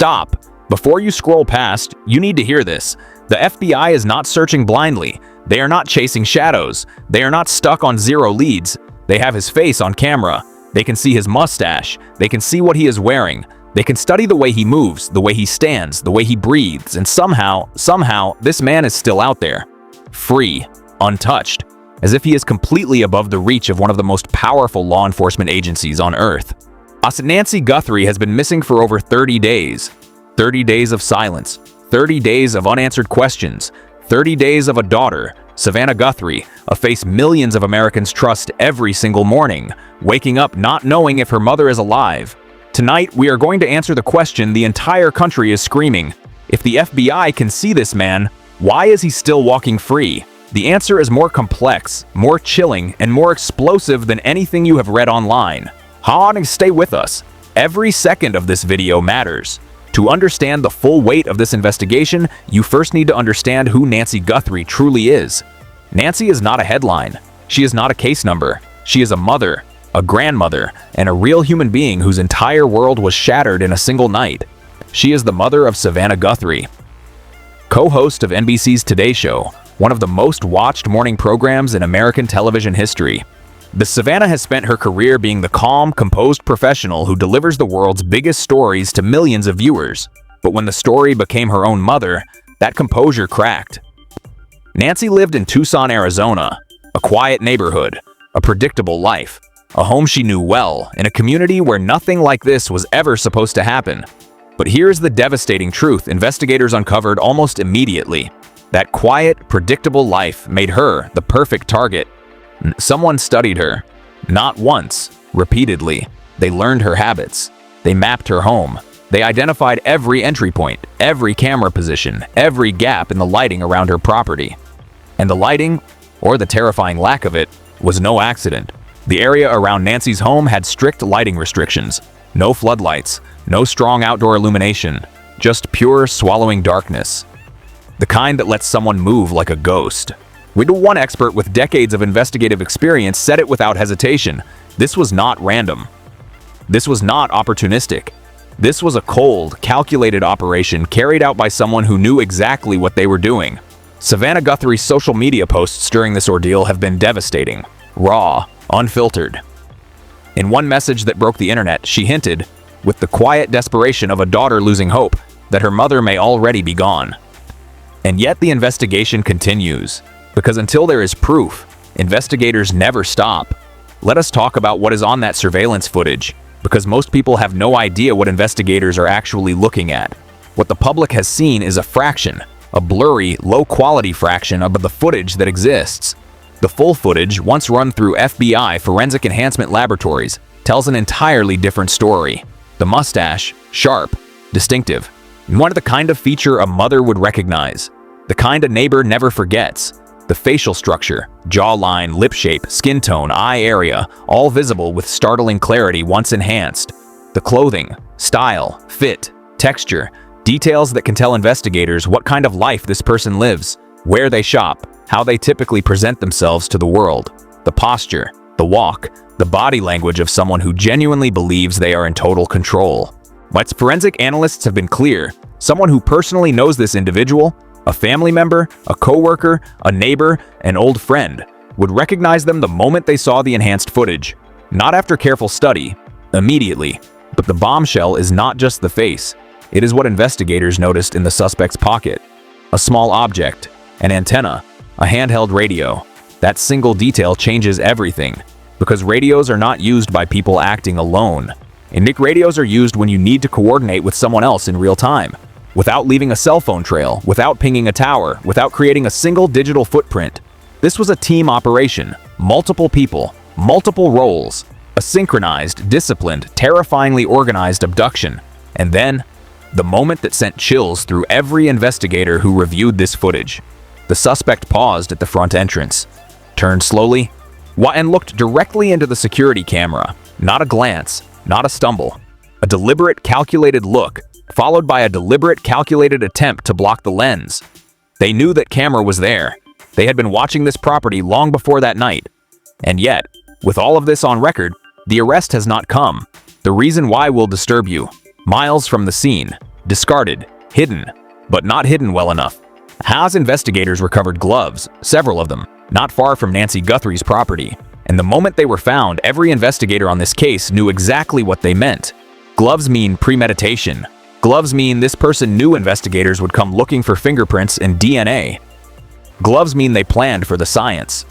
Stop! Before you scroll past, you need to hear this. The FBI is not searching blindly. They are not chasing shadows. They are not stuck on zero leads. They have his face on camera. They can see his mustache. They can see what he is wearing. They can study the way he moves, the way he stands, the way he breathes, and somehow, this man is still out there. Free, untouched, as if he is completely above the reach of one of the most powerful law enforcement agencies on Earth. Nancy Guthrie has been missing for over 30 days. 30 days of silence, 30 days of unanswered questions, 30 days of a daughter, Savannah Guthrie, a face millions of Americans trust every single morning, waking up not knowing if her mother is alive. Tonight, we are going to answer the question the entire country is screaming. If the FBI can see this man, why is he still walking free? The answer is more complex, more chilling, and more explosive than anything you have read online. Stay with us. Every second of this video matters. To understand the full weight of this investigation, you first need to understand who Nancy Guthrie truly is. Nancy is not a headline. She is not a case number. She is a mother, a grandmother, and a real human being whose entire world was shattered in a single night. She is the mother of Savannah Guthrie, co-host of NBC's Today Show, one of the most watched morning programs in American television history. The Savannah has spent her career being the calm, composed professional who delivers the world's biggest stories to millions of viewers. But when the story became her own mother, that composure cracked. Nancy lived in Tucson, Arizona, a quiet neighborhood, a predictable life, a home she knew well, in a community where nothing like this was ever supposed to happen. But here's the devastating truth investigators uncovered almost immediately. That quiet, predictable life made her the perfect target. Someone studied her. Not once, repeatedly. They learned her habits. They mapped her home. They identified every entry point, every camera position, every gap in the lighting around her property. And the lighting, or the terrifying lack of it, was no accident. The area around Nancy's home had strict lighting restrictions. No floodlights, no strong outdoor illumination, just pure, swallowing darkness. The kind that lets someone move like a ghost. One expert with decades of investigative experience said it without hesitation. This was not random. This was not opportunistic. This was a cold, calculated operation carried out by someone who knew exactly what they were doing. Savannah Guthrie's social media posts during this ordeal have been devastating, raw, unfiltered. In one message that broke the internet, she hinted, with the quiet desperation of a daughter losing hope, that her mother may already be gone. And yet the investigation continues. Because until there is proof, investigators never stop. Let us talk about what is on that surveillance footage, because most people have no idea what investigators are actually looking at. What the public has seen is a fraction, a blurry, low-quality fraction of the footage that exists. The full footage, once run through FBI Forensic Enhancement Laboratories, tells an entirely different story. The mustache, sharp, distinctive, and one of the kind of feature a mother would recognize. The kind a neighbor never forgets. The facial structure, jawline, lip shape, skin tone, eye area, all visible with startling clarity once enhanced. The clothing, style, fit, texture, details that can tell investigators what kind of life this person lives, where they shop, how they typically present themselves to the world. The posture, the walk, the body language of someone who genuinely believes they are in total control. But forensic analysts have been clear, someone who personally knows this individual, a family member, a coworker, a neighbor, an old friend, would recognize them the moment they saw the enhanced footage. Not after careful study, immediately. But the bombshell is not just the face. It is what investigators noticed in the suspect's pocket. A small object, an antenna, a handheld radio. That single detail changes everything. Because radios are not used by people acting alone. Radios are used when you need to coordinate with someone else in real time. Without leaving a cell phone trail, without pinging a tower, without creating a single digital footprint. This was a team operation, multiple people, multiple roles, a synchronized, disciplined, terrifyingly organized abduction. And then, the moment that sent chills through every investigator who reviewed this footage. The suspect paused at the front entrance, turned slowly, and looked directly into the security camera. Not a glance, not a stumble. A deliberate, calculated look, followed by a deliberate, calculated attempt to block the lens. They knew that camera was there. They had been watching this property long before that night. And yet, with all of this on record, the arrest has not come. The reason why will disturb you. Miles from the scene, discarded, hidden, but not hidden well enough. As investigators recovered gloves, several of them, not far from Nancy Guthrie's property, and the moment they were found, every investigator on this case knew exactly what they meant. Gloves mean premeditation. Gloves mean this person knew investigators would come looking for fingerprints and DNA. Gloves mean they planned for the science.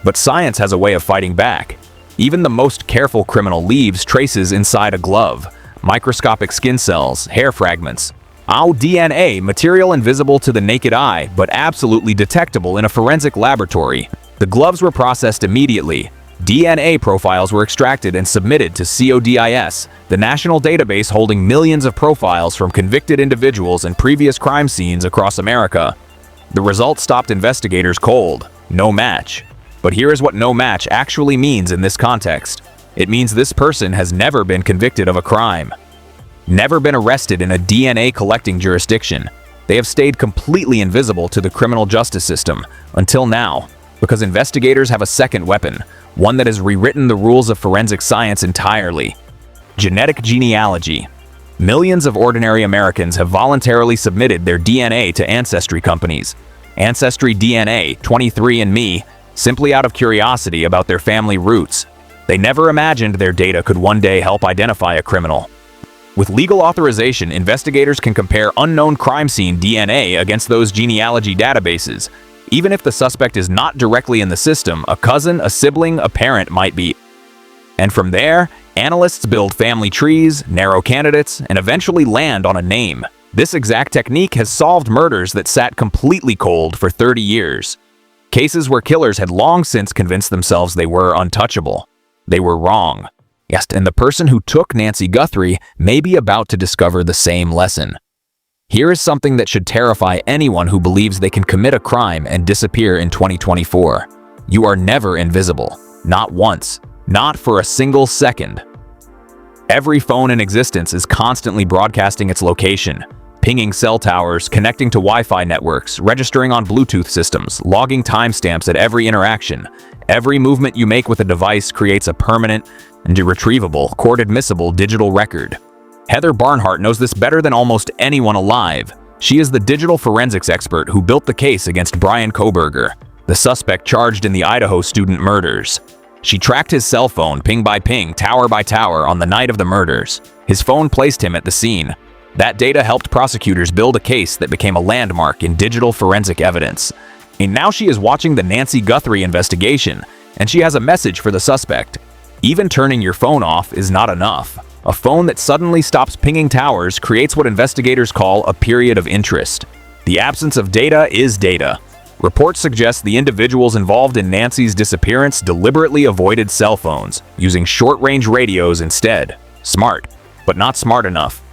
But science has a way of fighting back. Even the most careful criminal leaves traces inside a glove, microscopic skin cells, hair fragments. Our DNA, material invisible to the naked eye, but absolutely detectable in a forensic laboratory. The gloves were processed immediately. DNA profiles were extracted and submitted to CODIS, the national database holding millions of profiles from convicted individuals and previous crime scenes across America. The results stopped investigators cold. No match. But here is what no match actually means in this context. It means this person has never been convicted of a crime. Never been arrested in a DNA collecting jurisdiction. They have stayed completely invisible to the criminal justice system until now, because investigators have a second weapon, one that has rewritten the rules of forensic science entirely. Genetic genealogy. Millions of ordinary Americans have voluntarily submitted their DNA to ancestry companies. Ancestry DNA, 23andMe, simply out of curiosity about their family roots. They never imagined their data could one day help identify a criminal. With legal authorization, investigators can compare unknown crime scene DNA against those genealogy databases. Even if the suspect is not directly in the system, a cousin, a sibling, a parent might be. And from there, analysts build family trees, narrow candidates, and eventually land on a name. This exact technique has solved murders that sat completely cold for 30 years. Cases where killers had long since convinced themselves they were untouchable. They were wrong. Yes, and the person who took Nancy Guthrie may be about to discover the same lesson. Here is something that should terrify anyone who believes they can commit a crime and disappear in 2024. You are never invisible. Not once. Not for a single second. Every phone in existence is constantly broadcasting its location, pinging cell towers, connecting to Wi-Fi networks, registering on Bluetooth systems, logging timestamps at every interaction. Every movement you make with a device creates a permanent and irretrievable, court-admissible digital record. Heather Barnhart knows this better than almost anyone alive. She is the digital forensics expert who built the case against Brian Kohberger, the suspect charged in the Idaho student murders. She tracked his cell phone ping by ping, tower by tower on the night of the murders. His phone placed him at the scene. That data helped prosecutors build a case that became a landmark in digital forensic evidence. And now she is watching the Nancy Guthrie investigation, and she has a message for the suspect. Even turning your phone off is not enough. A phone that suddenly stops pinging towers creates what investigators call a period of interest. The absence of data is data. Reports suggest the individuals involved in Nancy's disappearance deliberately avoided cell phones, using short-range radios instead. Smart, but not smart enough.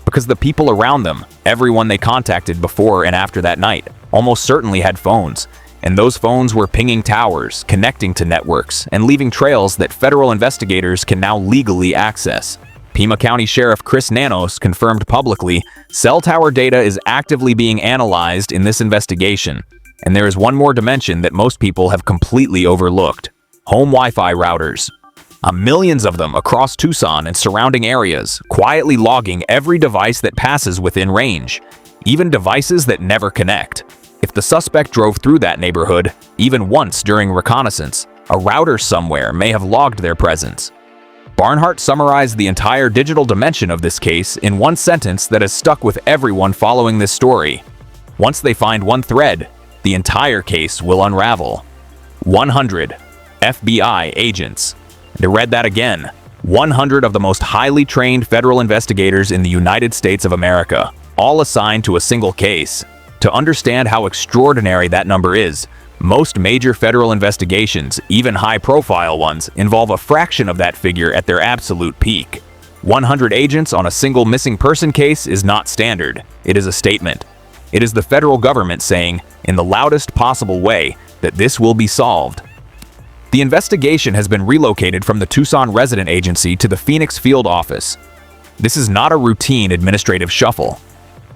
Because the people around them, everyone they contacted before and after that night, almost certainly had phones. And those phones were pinging towers, connecting to networks, and leaving trails that federal investigators can now legally access. Pima County Sheriff Chris Nanos confirmed publicly, cell tower data is actively being analyzed in this investigation. And there is one more dimension that most people have completely overlooked. Home Wi-Fi routers. Millions of them across Tucson and surrounding areas, quietly logging every device that passes within range, even devices that never connect. If the suspect drove through that neighborhood, even once during reconnaissance, a router somewhere may have logged their presence. Barnhart summarized the entire digital dimension of this case in one sentence that has stuck with everyone following this story. Once they find one thread, the entire case will unravel. 100 FBI agents. They read that again. 100 of the most highly trained federal investigators in the United States of America, all assigned to a single case. To understand how extraordinary that number is, most major federal investigations, even high-profile ones, involve a fraction of that figure at their absolute peak. 100 agents on a single missing person case is not standard. It is a statement. It is the federal government saying, in the loudest possible way, that this will be solved. The investigation has been relocated from the Tucson resident agency to the Phoenix field office. This is not a routine administrative shuffle.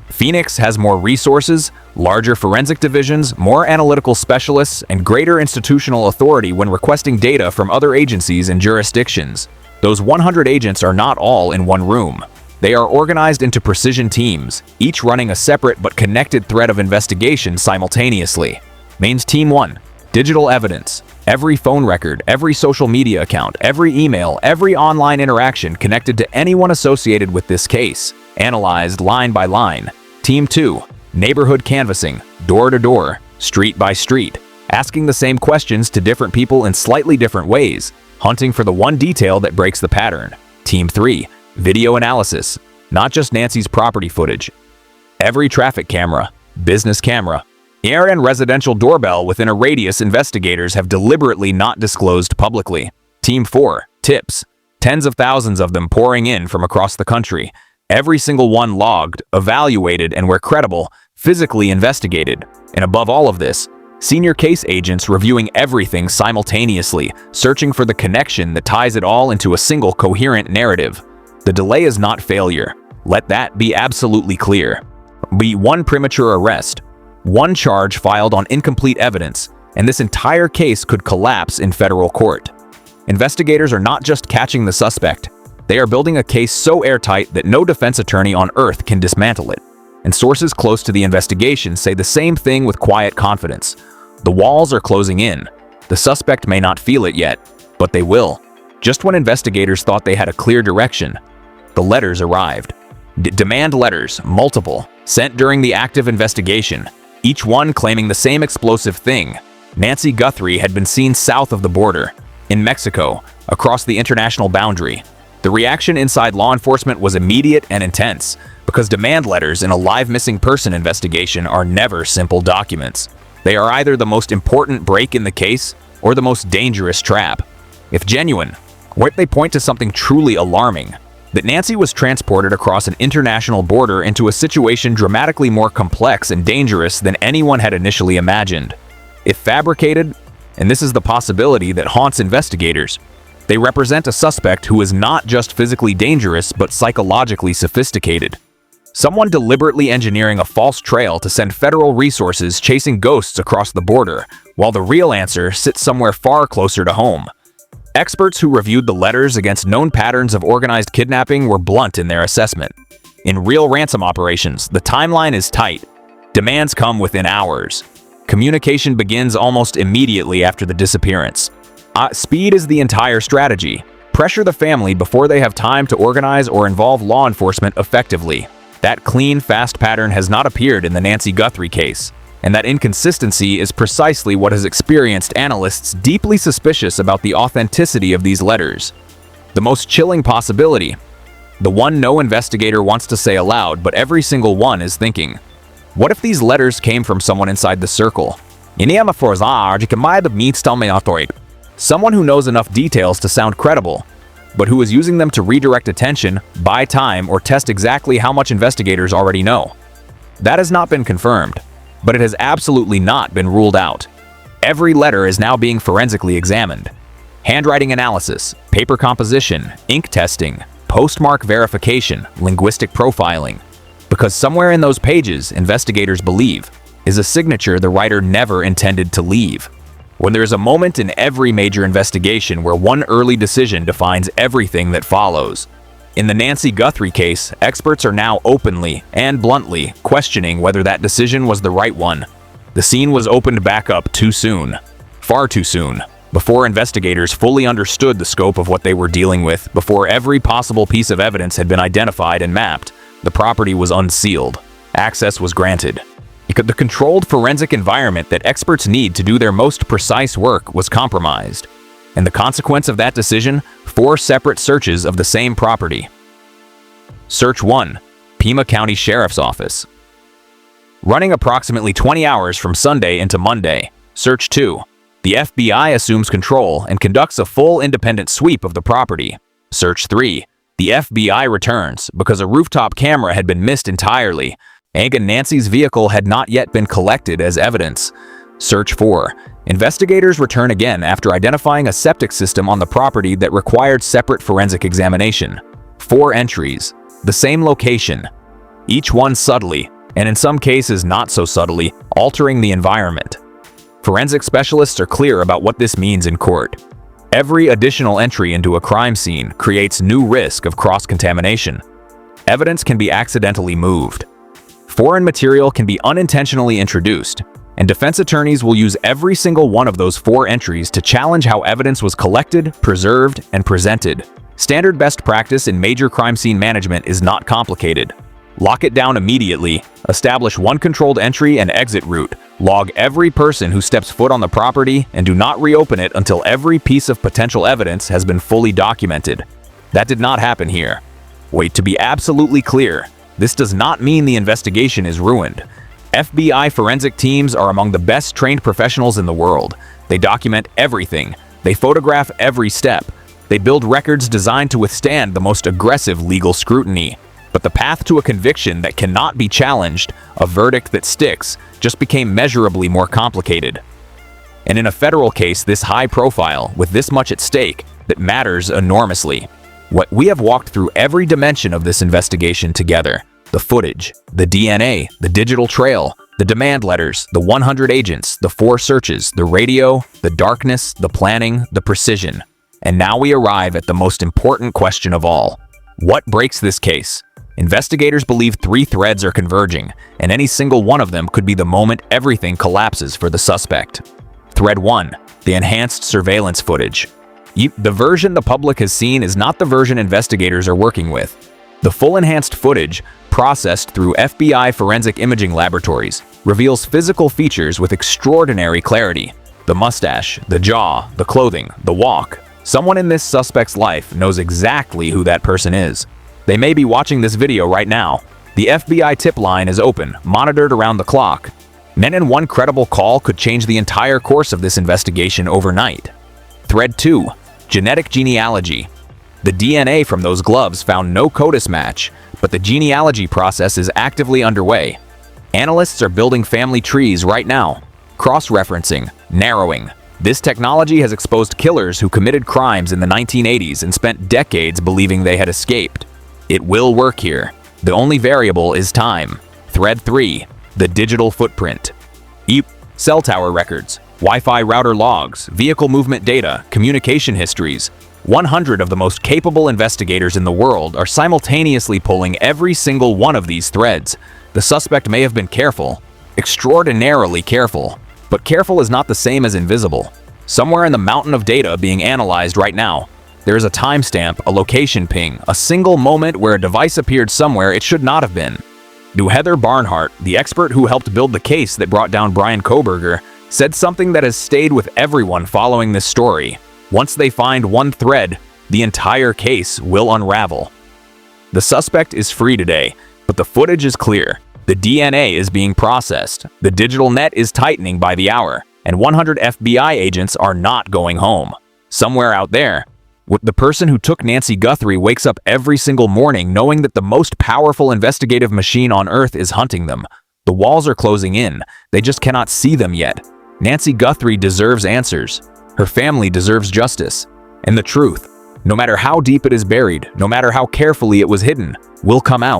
Phoenix has more resources, larger forensic divisions, more analytical specialists, and greater institutional authority when requesting data from other agencies and jurisdictions. Those 100 agents are not all in one room. They are organized into precision teams, each running a separate but connected thread of investigation simultaneously. Mains Team 1. Digital evidence. Every phone record, every social media account, every email, every online interaction connected to anyone associated with this case, analyzed line by line. Team 2. Neighborhood canvassing. Door to door, street by street, asking the same questions to different people in slightly different ways, hunting for the one detail that breaks the pattern. Team 3. Video analysis. Not just Nancy's property footage. Every traffic camera, business camera, air and residential doorbell within a radius investigators have deliberately not disclosed publicly. Team 4. Tips. Tens of thousands of them pouring in from across the country. Every single one logged, evaluated, and where credible, physically investigated. And above all of this, senior case agents reviewing everything simultaneously, searching for the connection that ties it all into a single coherent narrative. The delay is not failure. Let that be absolutely clear. Be one premature arrest, one charge filed on incomplete evidence, and this entire case could collapse in federal court. Investigators are not just catching the suspect. They are building a case so airtight that no defense attorney on earth can dismantle it. And sources close to the investigation say the same thing with quiet confidence. The walls are closing in. The suspect may not feel it yet, but they will. Just when investigators thought they had a clear direction, the letters arrived. Demand letters, multiple, sent during the active investigation, each one claiming the same explosive thing. Nancy Guthrie had been seen south of the border, in Mexico, across the international boundary. The reaction inside law enforcement was immediate and intense, because demand letters in a live missing person investigation are never simple documents. They are either the most important break in the case or the most dangerous trap. If genuine, what they point to something truly alarming, that Nancy was transported across an international border into a situation dramatically more complex and dangerous than anyone had initially imagined. If fabricated, and this is the possibility that haunts investigators, they represent a suspect who is not just physically dangerous but psychologically sophisticated. Someone deliberately engineering a false trail to send federal resources chasing ghosts across the border, while the real answer sits somewhere far closer to home. Experts who reviewed the letters against known patterns of organized kidnapping were blunt in their assessment. In real ransom operations, the timeline is tight. Demands come within hours. Communication begins almost immediately after the disappearance. Speed is the entire strategy. Pressure the family before they have time to organize or involve law enforcement effectively. That clean, fast pattern has not appeared in the Nancy Guthrie case, and that inconsistency is precisely what has experienced analysts deeply suspicious about the authenticity of these letters. The most chilling possibility, the one no investigator wants to say aloud, but every single one is thinking, what if these letters came from someone inside the circle? Someone who knows enough details to sound credible, but who is using them to redirect attention, buy time, or test exactly how much investigators already know. That has not been confirmed, but it has absolutely not been ruled out. Every letter is now being forensically examined. Handwriting analysis, paper composition, ink testing, postmark verification, linguistic profiling. Because somewhere in those pages, investigators believe, is a signature the writer never intended to leave. When there is a moment in every major investigation where one early decision defines everything that follows. In the Nancy Guthrie case, experts are now openly and bluntly questioning whether that decision was the right one. The scene was opened back up too soon, far too soon, before investigators fully understood the scope of what they were dealing with, before every possible piece of evidence had been identified and mapped. The property was unsealed. Access was granted. The controlled forensic environment that experts need to do their most precise work was compromised. And the consequence of that decision, 4 separate searches of the same property. Search 1. Pima County Sheriff's Office. Running approximately 20 hours from Sunday into Monday. Search 2. The FBI assumes control and conducts a full independent sweep of the property. Search 3. The FBI returns because a rooftop camera had been missed entirely, and Nancy's vehicle had not yet been collected as evidence. Search 4. Investigators return again after identifying a septic system on the property that required separate forensic examination. 4 entries, the same location, each one subtly, and in some cases not so subtly, altering the environment. Forensic specialists are clear about what this means in court. Every additional entry into a crime scene creates new risk of cross-contamination. Evidence can be accidentally moved. Foreign material can be unintentionally introduced, and defense attorneys will use every single one of those 4 entries to challenge how evidence was collected, preserved, and presented. Standard best practice in major crime scene management is not complicated. Lock it down immediately, establish one controlled entry and exit route, log every person who steps foot on the property, and do not reopen it until every piece of potential evidence has been fully documented. That did not happen here. Wait, to be absolutely clear, this does not mean the investigation is ruined. FBI forensic teams are among the best trained professionals in the world. They document everything. They photograph every step. They build records designed to withstand the most aggressive legal scrutiny. But the path to a conviction that cannot be challenged, a verdict that sticks, just became measurably more complicated. And in a federal case this high profile, with this much at stake, that matters enormously. We have walked through every dimension of this investigation together. The footage, the DNA, the digital trail, the demand letters, the 100 agents, the 4 searches, the radio, the darkness, the planning, the precision. And now we arrive at the most important question of all. What breaks this case? Investigators believe 3 threads are converging, and any single one of them could be the moment everything collapses for the suspect. Thread 1. The enhanced surveillance footage. The version the public has seen is not the version investigators are working with. The full enhanced footage, processed through FBI forensic imaging laboratories, reveals physical features with extraordinary clarity. The mustache, the jaw, the clothing, the walk. Someone in this suspect's life knows exactly who that person is. They may be watching this video right now. The FBI tip line is open, monitored around the clock. And one credible call could change the entire course of this investigation overnight. Thread 2. Genetic genealogy. The DNA from those gloves found no CODIS match, but the genealogy process is actively underway. Analysts are building family trees right now. Cross-referencing, narrowing. This technology has exposed killers who committed crimes in the 1980s and spent decades believing they had escaped. It will work here. The only variable is time. Thread 3. The digital footprint. Cell tower records, Wi-Fi router logs, vehicle movement data, communication histories. 100 of the most capable investigators in the world are simultaneously pulling every single one of these threads. The suspect may have been careful, extraordinarily careful, but careful is not the same as invisible. Somewhere in the mountain of data being analyzed right now, there is a timestamp, a location ping, a single moment where a device appeared somewhere it should not have been. Heather Barnhart, the expert who helped build the case that brought down Bryan Kohberger, said something that has stayed with everyone following this story. Once they find one thread, the entire case will unravel. The suspect is free today, but the footage is clear. The DNA is being processed, the digital net is tightening by the hour, and 100 FBI agents are not going home. Somewhere out there, the person who took Nancy Guthrie wakes up every single morning knowing that the most powerful investigative machine on Earth is hunting them. The walls are closing in, they just cannot see them yet. Nancy Guthrie deserves answers. Her family deserves justice. And the truth, no matter how deep it is buried, no matter how carefully it was hidden, will come out.